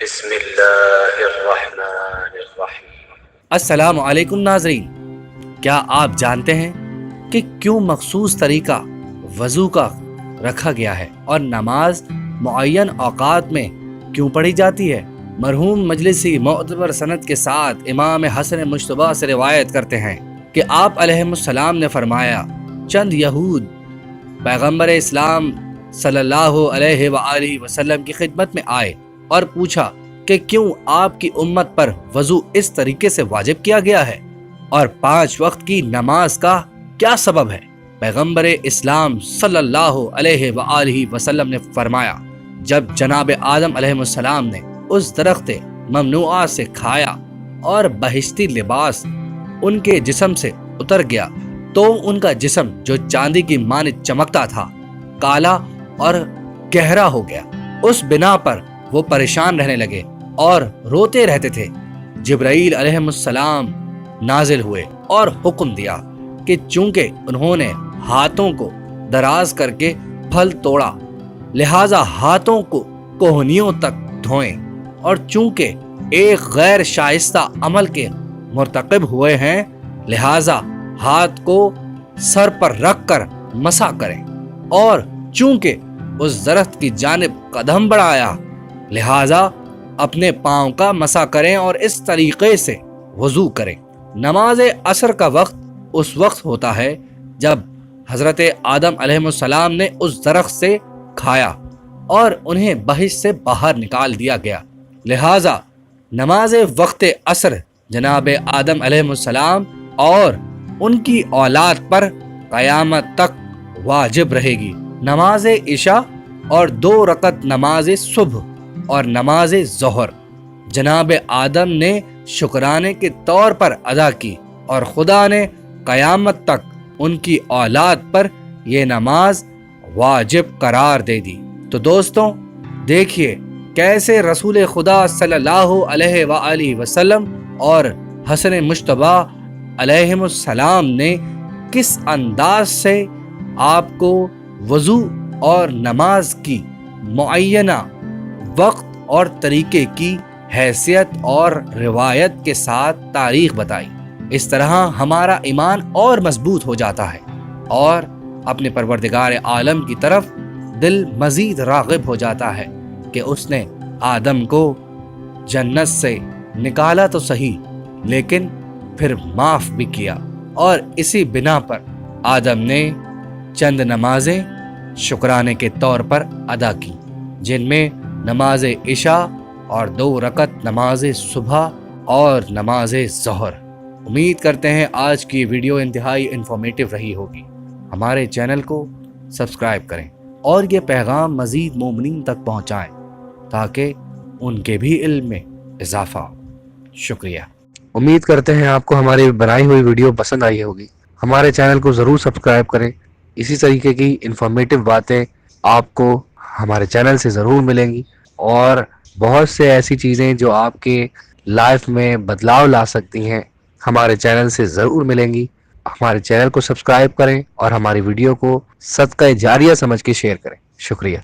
بسم اللہ الرحمن الرحیم۔ السلام علیکم ناظرین، کیا آپ جانتے ہیں کہ کیوں مخصوص طریقہ وضو کا رکھا گیا ہے اور نماز معین اوقات میں کیوں پڑھی جاتی ہے؟ مرحوم مجلسی معتبر سند کے ساتھ امام حسن مجتبی سے روایت کرتے ہیں کہ آپ علیہ السلام نے فرمایا، چند یہود پیغمبر اسلام صلی اللہ علیہ وآلہ وسلم کی خدمت میں آئے اور پوچھا کہ کیوں آپ کی امت پر وضو اس طریقے سے واجب کیا گیا ہے اور 5 وقت کی نماز کا کیا سبب ہے؟ پیغمبر اسلام صلی اللہ علیہ وآلہ وسلم نے فرمایا، جب جناب آدم علیہ السلام نے اس درخت ممنوعہ سے کھایا اور بہشتی لباس ان کے جسم سے اتر گیا تو ان کا جسم جو چاندی کی مانند چمکتا تھا کالا اور گہرا ہو گیا۔ اس بنا پر وہ پریشان رہنے لگے اور روتے رہتے تھے۔ جبرائیل علیہ السلام نازل ہوئے اور حکم دیا کہ چونکہ انہوں نے ہاتھوں کو دراز کر کے پھل توڑا لہٰذا ہاتھوں کو کوہنیوں تک دھوئیں، اور چونکہ ایک غیر شائستہ عمل کے مرتکب ہوئے ہیں لہٰذا ہاتھ کو سر پر رکھ کر مسح کریں، اور چونکہ اس درخت کی جانب قدم بڑھایا لہٰذا اپنے پاؤں کا مسح کریں اور اس طریقے سے وضو کریں۔ نماز عصر کا وقت اس وقت ہوتا ہے جب حضرت آدم علیہ السلام نے اس درخت سے کھایا اور انہیں بہشت سے باہر نکال دیا گیا، لہٰذا نماز وقت عصر جناب آدم علیہ السلام اور ان کی اولاد پر قیامت تک واجب رہے گی۔ نماز عشاء اور 2 رکعت نماز صبح اور نماز ظہر جناب آدم نے شکرانے کے طور پر ادا کی اور خدا نے قیامت تک ان کی اولاد پر یہ نماز واجب قرار دے دی۔ تو دوستوں دیکھیے کیسے رسول خدا صلی اللہ علیہ وآلہ وسلم اور حسن مجتبی علیہ السلام نے کس انداز سے آپ کو وضو اور نماز کی معینہ وقت اور طریقے کی حیثیت اور روایت کے ساتھ تاریخ بتائی۔ اس طرح ہمارا ایمان اور مضبوط ہو جاتا ہے اور اپنے پروردگار عالم کی طرف دل مزید راغب ہو جاتا ہے کہ اس نے آدم کو جنت سے نکالا تو صحیح لیکن پھر معاف بھی کیا، اور اسی بنا پر آدم نے چند نمازیں شکرانے کے طور پر ادا کی، جن میں نماز عشاء اور 2 رکعت نماز صبح اور نماز ظہر۔ امید کرتے ہیں آج کی ویڈیو انتہائی انفارمیٹیو رہی ہوگی۔ ہمارے چینل کو سبسکرائب کریں اور یہ پیغام مزید مومنین تک پہنچائیں تاکہ ان کے بھی علم میں اضافہ ہو۔ شکریہ۔ امید کرتے ہیں آپ کو ہماری بنائی ہوئی ویڈیو پسند آئی ہوگی۔ ہمارے چینل کو ضرور سبسکرائب کریں، اسی طریقے کی انفارمیٹیو باتیں آپ کو ہمارے چینل سے ضرور ملیں گی، اور بہت سے ایسی چیزیں جو آپ کے لائف میں بدلاؤ لا سکتی ہیں ہمارے چینل سے ضرور ملیں گی۔ ہمارے چینل کو سبسکرائب کریں اور ہماری ویڈیو کو صدقہ جاریہ سمجھ کے شیئر کریں۔ شکریہ۔